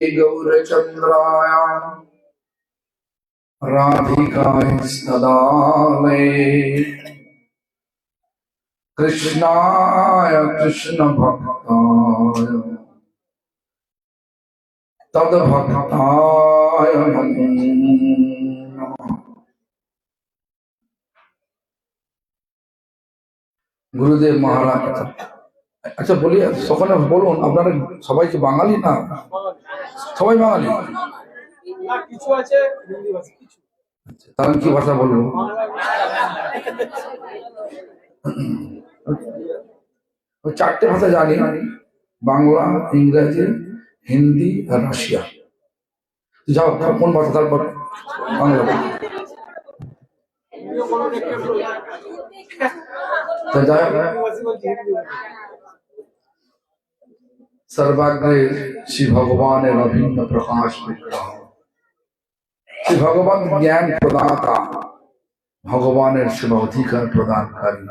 गौरचन्द्राय राधिकाय सदालये कृष्णाय कृष्णभक्ताय तद्भक्ताय नमो नमः। গুরুদেব মহারাজ কথা। আচ্ছা বলি, সকলে বলুন, আপনারা সবাই কি বাঙালি? না সবাই বাঙালি? কিছু আছে তাহলে কি ভাষা বলবো? চারটে ভাষা জানি, বাংলা, ইংরেজি, হিন্দি আর রাশিয়া। যাও কোন ভাষা, তারপর বাংলা। सर्वाग्रे श्री भगवान अभिन्न प्रकाश विग्रह, श्री भगवान ज्ञान प्रदाता, भगवान शिव अधिकार प्रदानकारी,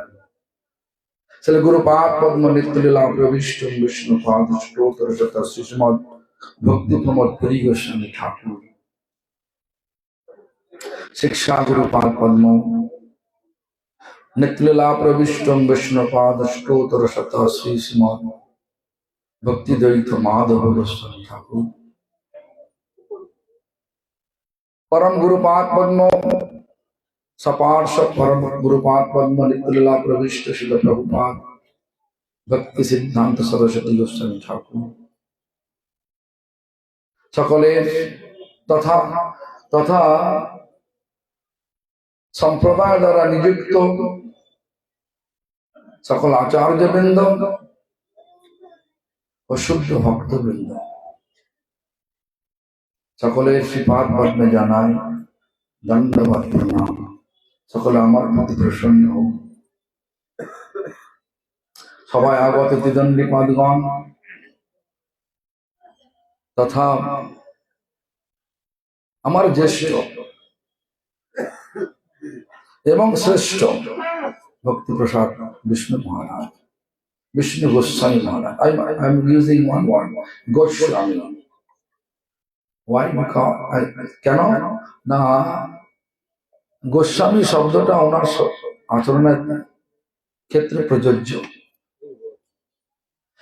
चले गुरुपाद पद्म नित्य लीला प्रविष्ट विष्णु पाद स्तोत्र शत श्रीमद भक्ति प्रमोद प्रिय गोस्वामी ठाकुर, शिक्षा गुरुपाद पद्म नित्य लीला प्रविष्ट विष्णु पाद स्तोत्र शत श्रीमद भक्ति द्वैत माधव गोस्वामी ठाकुर, परम गुरुपाद पद्म सपार्षद परम गुरुपाद पद्म नित्य लीला प्रविष्ट श्रील प्रभुपाद भक्ति सिद्धांत सरस्वती गोस्वामी ठाकुर, सकले तथा तथा संप्रदाय द्वारा नियुक्त सकल आचार्य वृंद और शुद्ध भक्त वृंद सकले श्रीपाद पद्मे जानाय दंडवत प्रणाम। सकले आमार प्रति प्रसन्न हो। सबाई आगत त्रिदंडी पादगण तथा आमार ज्येष्ठ एवं श्रेष्ठ भक्ति प्रसाद विष्णु महाराज, विष्णु गोस्वामी महाराज। I am using one word, Goswami. Why? Because কেন না গোস্বামী শব্দটা ওনার আচরণের ক্ষেত্রে প্রযোজ্য।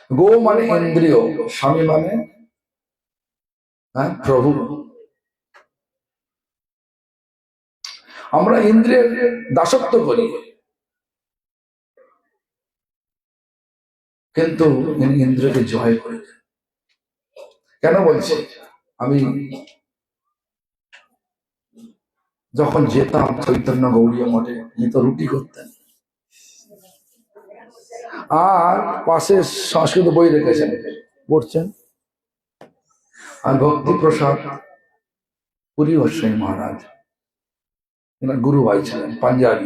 গো মানে ইন্দ্রিয়, স্বামী মানে প্রভু। আমরা ইন্দ্রিয়ের দাসত্ব করি, কিন্তু ইন্দ্রিয়কে জয় করি। কেন বলছি? আমি যখন যেতাম চৈতন্য গৌড়ীয় মঠে, উনি তো রুটি করতেন আর পাশে সংস্কৃত বই রেখেছেন, পড়ছেন। আর ভক্তি প্রসাদ পুরী গোস্বামী মহারাজ এনার গুরু ভাই ছিলেন, পাঞ্জাবি।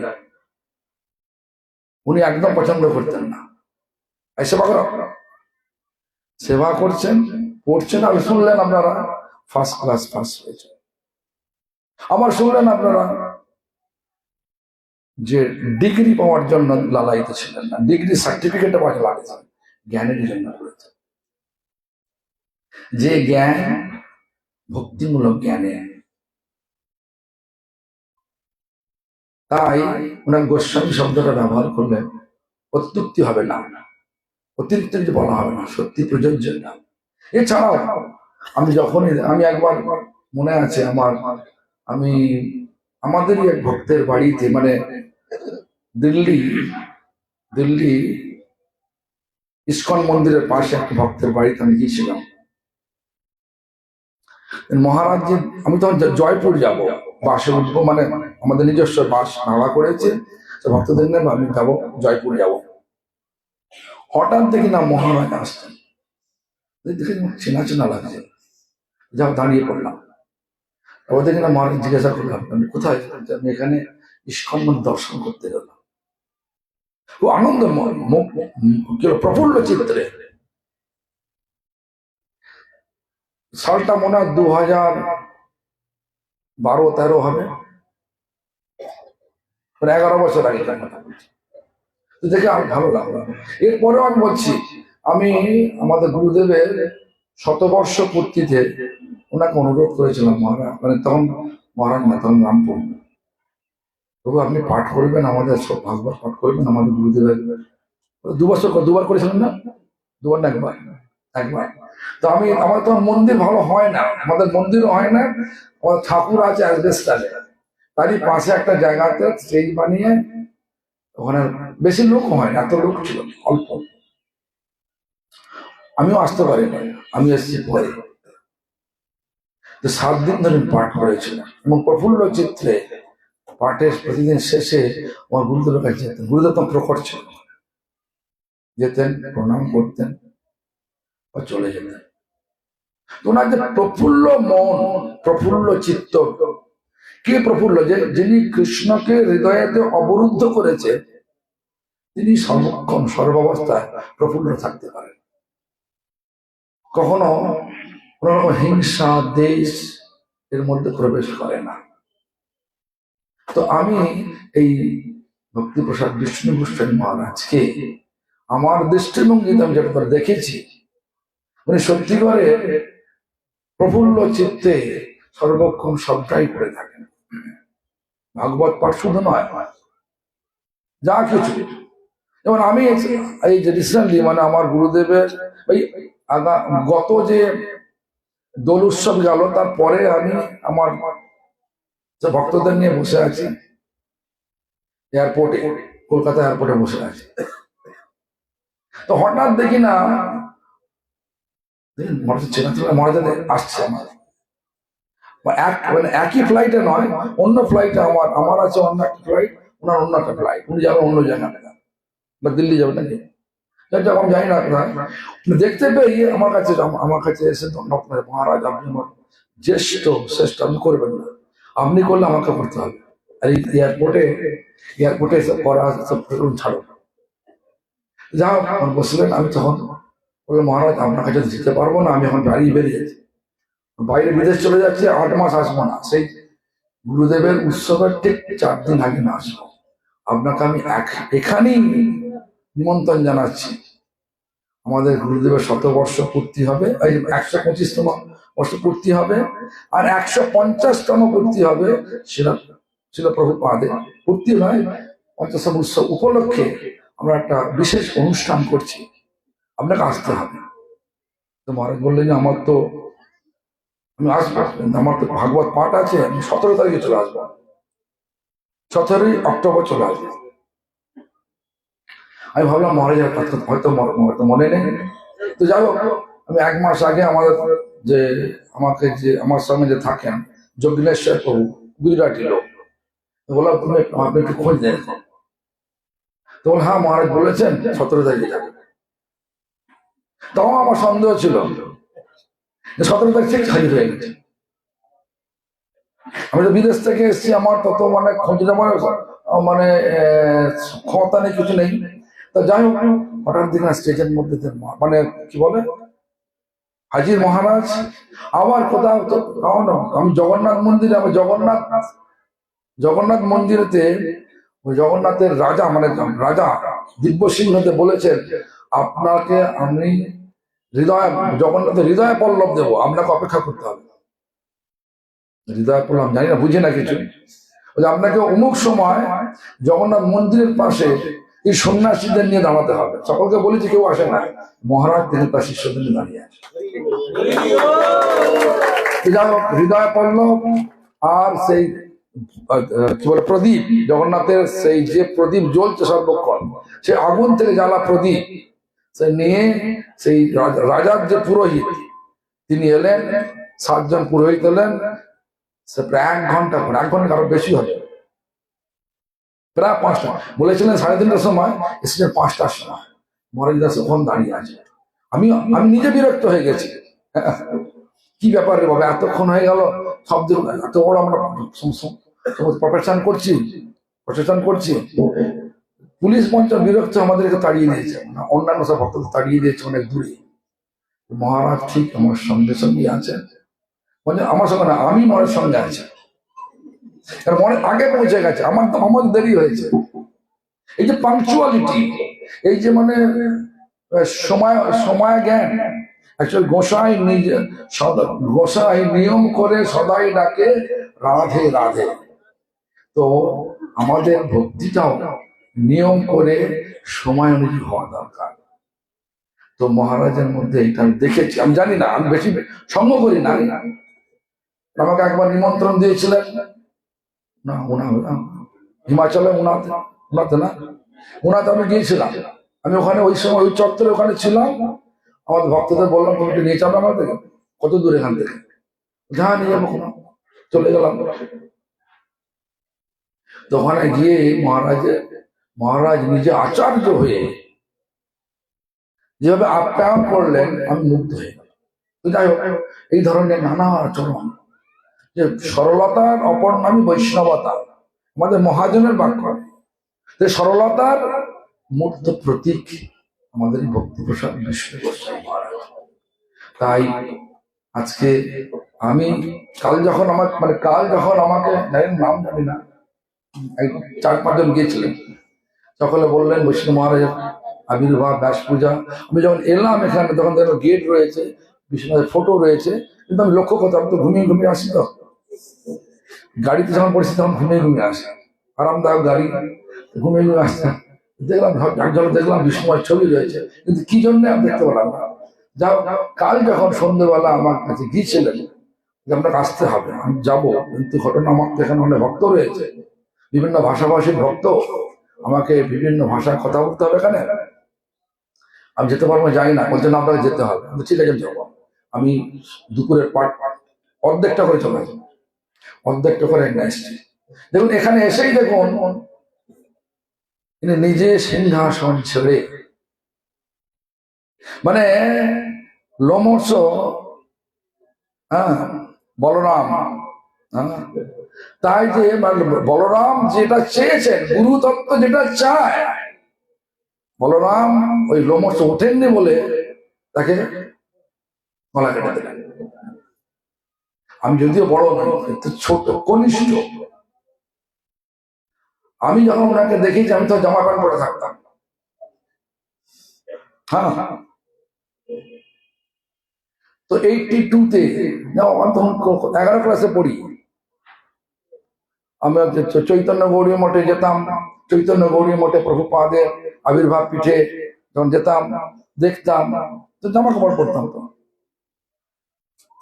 উনি একদম পছন্দ করতেন না সেবা করা। সেবা করছেন, পড়ছেন, আর শুনলেন আপনারা ফার্স্ট ক্লাস পাস হয়েছে। আবার শুনলেন আপনারা যে ডিগ্রি পাওয়ার জন্য লালায়িত ছিলেন না, ডিগ্রি সার্টিফিকেট পাওয়া লাগেছেন, জ্ঞানের জন্য করেছেন। যে জ্ঞান ভক্তিমূলক জ্ঞানে, তাই ওনার গোস্বামী শব্দটা ব্যবহার করলে অত্যুক্তি হবে না, অতিরিক্ত কিছু বলা হবে না, সত্যি প্রযোজ্য না। এছাড়াও আমি একবার মনে আছে আমাদেরই এক ভক্তের বাড়িতে, মানে দিল্লি ইস্কন মন্দিরের পাশে এক ভক্তের বাড়িতে আমি গিয়েছিলাম। মহারাজ যে, আমি তখন জয়পুর যাব, বাসে উঠবো, মানে আমাদের নিজস্ব বাস ভাড়া করেছে, ভক্তদের নিয়ে আমি যাবো, জয়পুর যাব। হঠাৎ দেখি না মহারাজ আসছেন, দেখে চেনা চেনা লাগছে, যাও দাঁড়িয়ে পড়লাম। ও দেখি না মহারাজ জিজ্ঞাসা করলাম আমি কোথায়? আমি এখানে ইস্কন মন্দির দর্শন করতে গেলাম। ও আনন্দময়, প্রফুল্ল চিত্রে। সালটা মনে হয় 2012-13 হবে, 11 বছর আগে কথা বলছি। দেখে আমার ভালো লাগলো। এরপরেও আমি বলছি, আমি আমাদের গুরুদেবের শতবর্ষ পূর্তিতে ওনাকে অনুরোধ করেছিলাম মহারাজ, মানে তখন মহারাজ না, তখন রামপুর, তবু আপনি পাঠ করবেন আমাদের সব ভাগবত পাঠ করবেন আমাদের গুরুদেবের। 2 বছর দুবার করেছিলেন না? দুবার না একবার? একবার। তো আমার তখন মন্দির ভালো হয় না, আমাদের মন্দিরও হয় না, আমাদের ঠাকুর আছে অ্যাসবেস্টারে, তারই পাশে একটা জায়গাতে স্টেজ বানিয়ে ওখানে বেশি লোক হয় না, এত লোক ছিল অল্প। আমিও আসতে পারিনি, আমি এসেছি পরে। 7 দিন ধরে পাঠ করেছিলাম এবং প্রফুল্ল চিত্রে পাঠের প্রতিদিন শেষে আমার গুরুদেবের কাছে যেতেন। গুরুদেব তখন প্রকট ছিল, যেতেন, প্রণাম করতেন, চলে যেতেন। ওনার যে প্রফুল্ল মন, প্রফুল্ল চিত্ত, কে প্রফুল্ল? যিনি কৃষ্ণকে হৃদয়েতে অবরুদ্ধ করেছে তিনি সর্বক্ষণ সর্বাবস্থায় প্রফুল্ল থাকতে পারেন। কখনো কোন রকম হিংসা দেশ এর মধ্যে প্রবেশ করে না। তো আমি এই ভক্তিপ্রসাদ বিষ্ণু গোস্বামী মহারাজকে আমার দৃষ্টিভঙ্গিতে আমি যেটা দেখেছি, উনি সত্যি করে প্রফুল্ল চিত্তে সর্বক্ষণ সবটাই করে থাকেন। ভাগবত পাঠ শুধু নয়, যা কিছু। যেমন আমি এই যে রিসেন্টলি মানে আমার গুরুদেবের ওই গত যে দোল উৎসব গেল, তারপরে আমি আমার ভক্তদের নিয়ে বসে আছি এয়ারপোর্টে, কলকাতা এয়ারপোর্টে বসে আছি। তো হঠাৎ দেখি না চেনা চেনা মহারাজ আসছে আমার, মানে একই ফ্লাইটে নয়, অন্য ফ্লাইটে আমার আছে অন্য একটা ফ্লাইট, ওনার অন্য একটা ফ্লাইট, উনি যাবেন অন্য জায়গায় বা দিল্লি যাবেন নাকি যখন যাই না কোথায়। দেখতে পেয়ে আমার কাছে এসে মহারাজ আপনি আমার জ্যেষ্ঠ শ্রেষ্ঠ, আপনি করবেন না, আপনি করলে আমাকে করতে হবে। আর এই এয়ারপোর্টে এসব করা সব ছাড়ো। যা হোক বসলেন, আমি তখন বললাম মহারাজ আপনার কাছে যেতে পারবো না, আমি এখন গাড়ি বেরিয়েছি, বাইরে বিদেশ চলে যাচ্ছে, 8 মাস আসবো না, সেই গুরুদেবের উৎসবের ঠিক 4 দিন আগে না আসবো, আপনাকে আমি এখানেই নিমন্ত্রণ জানাচ্ছি। আমাদের গুরুদেবের 100 বর্ষ পূর্তি হবে, 125তম বর্ষ পূর্তি হবে, আর 150তম পূর্তি হবে শিল প্রভুপাদে পূর্তি নয়, 50তম উৎসব উপলক্ষে আমরা একটা বিশেষ অনুষ্ঠান করছি, আপনাকে আসতে হবে। তো মহারাজ বললেন যে আমি আসবো, আমার তো ভাগবত পাঠ আছে, আমি 17 তারিখে চলে আসবো, 17ই অক্টোবর চলে আসবো। আমি ভাবলাম মহারাজের কথা হয়তো মনে নেই। তো যাই হোক, আমি 1 মাস আগে আমার সঙ্গে যে থাকেন যোগিনেশ্বর প্রভু, গুজরাটি লোক, বললাম আপনি একটু খোঁজ দেন। তো বল হ্যাঁ মহারাজ বলেছেন 17 তারিখে যাবে। তখন আমার সন্দেহ ছিল 17 তারিখ ঠিক হাজির হয়ে গেছে। আমি তো বিদেশ থেকে এসেছি, আমার তত মানে খোঁজ নেওয়ার মানে ক্ষমতা নেই, কিছু নেই। তা যাই হোক, হঠাৎ দিন স্টেজের মধ্যে মানে কি বলে হাজির মহারাজ। আবার কোথাও আমি জগন্নাথ মন্দিরে, আমি জগন্নাথ মন্দিরেতে জগন্নাথের রাজা মানে রাজা দিব্য সিংহতে বলেছেন আপনাকে আমি জগন্নাথের হৃদয় পল্লব দেবো, আপনাকে অপেক্ষা করতে হবে। হৃদয় পল্লব জানি না, বুঝি না কিছু। আপনাকে অমুক সময় জগন্নাথ মন্দিরের পাশে এই সন্ন্যাসীদের নিয়ে দাঁড়াতে হবে। সকলকে বলেছি, কেউ আসে না, মহারাজ তিনি তার শিষ্যদের নিয়ে দাঁড়িয়ে আছে। যাই হোক, হৃদয় পল্লব আর সেই কি বলে প্রদীপ, জগন্নাথের সেই যে প্রদীপ জ্বলছে সর্বক্ষণ, সেই আগুন থেকে জ্বালা প্রদীপ সে নিয়ে সেই রাজার যে পুরোহিত তিনি এলেন, 7 জন পুরোহিত এলেন। সে প্রায় 1 ঘন্টা, 1 ঘন্টা আরো বেশি হবে, প্রায় 5টা, বলেছিলেন 3:30টার সময়, এসেছেন 5টার সময়। মহারাজ দাস ওখানে দাঁড়িয়ে আছে। আমি নিজে বিরক্ত হয়ে গেছি, কি ব্যাপার রে বাবা, এতক্ষণ হয়ে গেল, সব দিন এত বড় আমরা প্রফেশন করছি। পুলিশ মঞ্চ বিরক্ত আমাদেরকে তাড়িয়ে দিয়েছে, অন্যান্য সব ভক্তদের তাড়িয়ে দিয়েছে অনেক দূরে। মহারাজ ঠিক আমার সঙ্গে আছেন, মানে আমার সঙ্গে না, আমি মনের সঙ্গে আছি, মনে আগে পৌঁছে গেছে, আমার দেরি হয়েছে। এই যে পাংচুয়ালিটি, এই যে মানে সময় জ্ঞান, অ্যাকচুয়ালি গোসাই নিজে গোসাই নিয়ম করে সদাই ডাকে রাধে রাধে। তো আমাদের ভক্তিটাও নিয়ম করে সময় অনুযায়ী হওয়া দরকার। তো মহারাজের মধ্যে এটা আমি দেখেছি, আমি জানি না, আমি বেশি সঙ্গ করি না। আমাকে একবার নিমন্ত্রণ দিয়েছিলেন না হিমাচলে, উনাতে না, উনাতে আমি গিয়েছিলাম। আমি ওখানে ওই সময় ওই চত্বরে ওখানে ছিলাম। আমাদের ভক্তদের বললাম তুমি একটু নিয়ে যাবে আমাদের, কত দূর এখান থেকে, যা নিয়ে যাবো, চলে গেলাম। তো ওখানে গিয়ে মহারাজ নিজে আচার্য হয়ে যেভাবে আপ্যায়ন করলেন আমি মুগ্ধ হয়ে গেলাম। তো যাই হোক, এই ধরনের নানা আচরণ, যে সরলতার অপর নামই বৈষ্ণবতা, আমাদের মহাজনের বাক্য, যে সরলতার মূর্ত প্রতীক আমাদের ভক্তি প্রসাদ বিষ্ণু গোস্বামী মহারাজ। তাই আজকে আমি কাল যখন আমাকে নাম জানি না, 4-5 জন গিয়েছিলেন, সকলে বললেন বৈষ্ণব মহারাজের আবির্ভাব, ব্যাস পূজা। আমি যখন এলাম এখানে তখন দেখো গেট রয়েছে, বিষ্ণুদের ফটো রয়েছে, কিন্তু আমি লক্ষ্য করতাম, তো ঘুমিয়ে আসি, তো গাড়িতে যখন পড়েছি তখন ঘুমিয়ে আসি, আরামদায়ক গাড়ি, ঘুমিয়ে আসছে। দেখলাম বিষ্ণুর ছবি রয়েছে, কিন্তু কি জন্য আমি দেখতে পেলাম না। যাও, কাল যখন সন্ধ্যেবেলা আমার কাছে গিয়েছিলেন যে আপনাকে আসতে হবে, আমি যাবো, কিন্তু ঘটনা আমার এখানে অনেক ভক্ত রয়েছে, বিভিন্ন ভাষাভাষীর ভক্ত, আমাকে বিভিন্ন ভাষায় কথা বলতে হবে এখানে, আমি যেতে পারবো, যাই না, বলছে না আপনাকে যেতে হবে। ঠিক আছে যাবো। আমি দুপুরের অর্ধেকটা করে চলে যাবো, অর্ধেকটা করে এসছি। দেখুন এখানে এসেই দেখুন নিজে সিংহাসন ছেড়ে, মানে লোমস, বলরাম, তাই যে বলরাম যেটা চেয়েছেন, গুরু তত্ত্ব যেটা চায়, বলরাম ওই লোমস ওঠেননি বলে তাকে গলা কেটে দিলেন। আমি যদিও বড় নই, ছোট কনিষ্ঠ, আমি যখন ওনাকে দেখেছি আমি তো জামা প্যান্ট পরে থাকতাম। তো 82-তে আমি তখন 11 ক্লাসে পড়ি, আমরা চৈতন্য গৌরী মঠে যেতাম। চৈতন্য গৌরী মঠে প্রভুপাদের আবির্ভাব পিঠে যখন যেতাম, দেখতাম, তো জামা কাপড় পরতাম, তো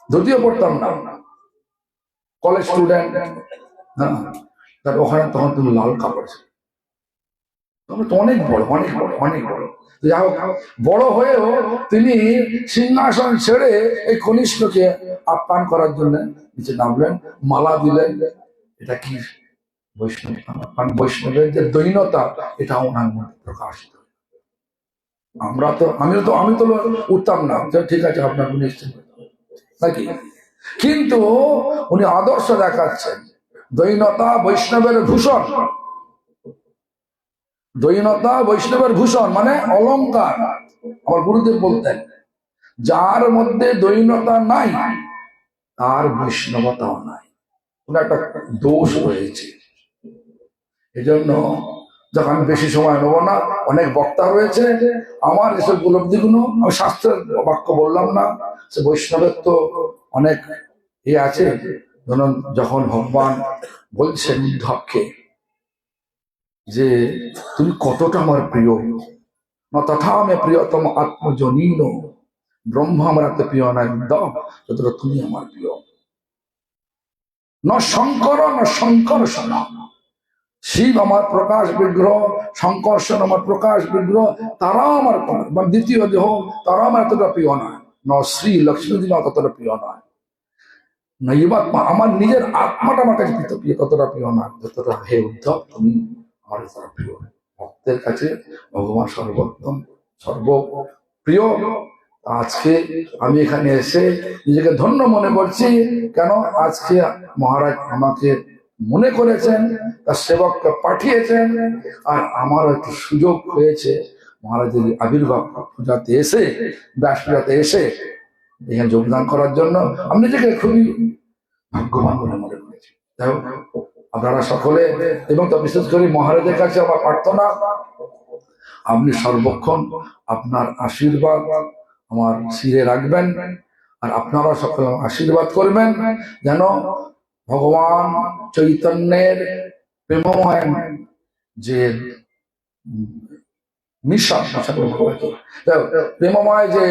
ধুতিও পড়তাম না, কলেজ স্টুডেন্ট। ওখানে তখন তুমি লাল কাপড়, অনেক বড়, অনেক বড়। যাই হোক, বড় হয়েও তিনি সিংহাসন ছেড়ে এই কনিষ্ঠকে আপ্যায়ন করার জন্য নিচে নামলেন, মালা দিলেন। এটা কি বৈষ্ণবের যে দৈন্যতা, এটা ওনার মধ্যে প্রকাশিত। আমি তো উঠতাম না, ঠিক আছে আপনার নিশ্চিত নাকি, কিন্তু উনি আদর্শ দেখাচ্ছেন। দৈন্যতা বৈষ্ণবের ভূষণ, দৈন্যতা বৈষ্ণবের ভূষণ মানে অলংকার। আমার গুরুদেব বলতেন, যার মধ্যে দৈন্যতা নাই তার বৈষ্ণবতাও নাই, একটা দোষ রয়েছে। এজন্য যখন আমি বেশি সময় নেবো না, অনেক বক্তা রয়েছে, আমার এসব উপলব্ধিগুলো আমি শাস্ত্রের বাক্য বললাম না, সে বৈষ্ণবের তো অনেক আছে। ধরুন যখন ভগবান বলছেন উদ্ধবকে যে তুমি কতটা আমার প্রিয়, না তথা আমি প্রিয়তম আত্মজনীন, ব্রহ্ম আমার এত প্রিয় নয় উদ্ধব যতটা তুমি আমার প্রিয়। না শঙ্কর্ষণ, শিব আমার প্রকাশ বিগ্রহ, শঙ্কর্ষণ আমার প্রকাশ বিগ্রহ, তারা আমার দ্বিতীয় দেহ, তারা আমার এতটা প্রিয় নয়। ন শ্রী লক্ষ্মী ততটা প্রিয় নয়। নৈবাত্মা আমার নিজের আত্মাটা আমার কাছে ততটা প্রিয় নয় যতটা হে উদ্ধব তুমি আমার এতটা প্রিয়। ভক্তের কাছে ভগবান সর্বোত্তম, সর্বপ্রিয়। আজকে আমি এখানে এসে নিজেকে ধন্য মনে করছি। কেন? আজকে মহারাজ আমাকে মনে করেছেন, তার সেবককে পাঠিয়েছেন, আর আমার একটু সুযোগ হয়েছে মহারাজের আবির্ভাব পূজাতে এসে, ব্যাস পূজাতে এসে এখানে যোগদান করার জন্য আমি নিজেকে খুবই ভাগ্যবান বলে মনে করেছি। যাই হোক, আপনারা সকলে, এবং তো বিশেষ করে মহারাজের কাছে আমার প্রার্থনা, আপনি সর্বক্ষণ আপনার আশীর্বাদ আমার শিরে রাখবেন, আর আপনারা সকলে আশীর্বাদ করবেন যেন ভগবান চৈতন্যের প্রেমময় যে মিশন, প্রেমময় যে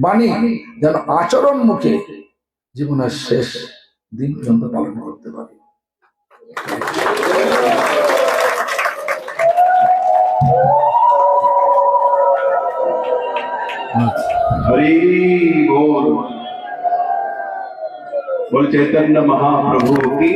বাণী যেন আচরণ মুখে জীবনের শেষ দিন পর্যন্ত পালন করতে পারি। हरि बोल चैतन्य महाप्रभु की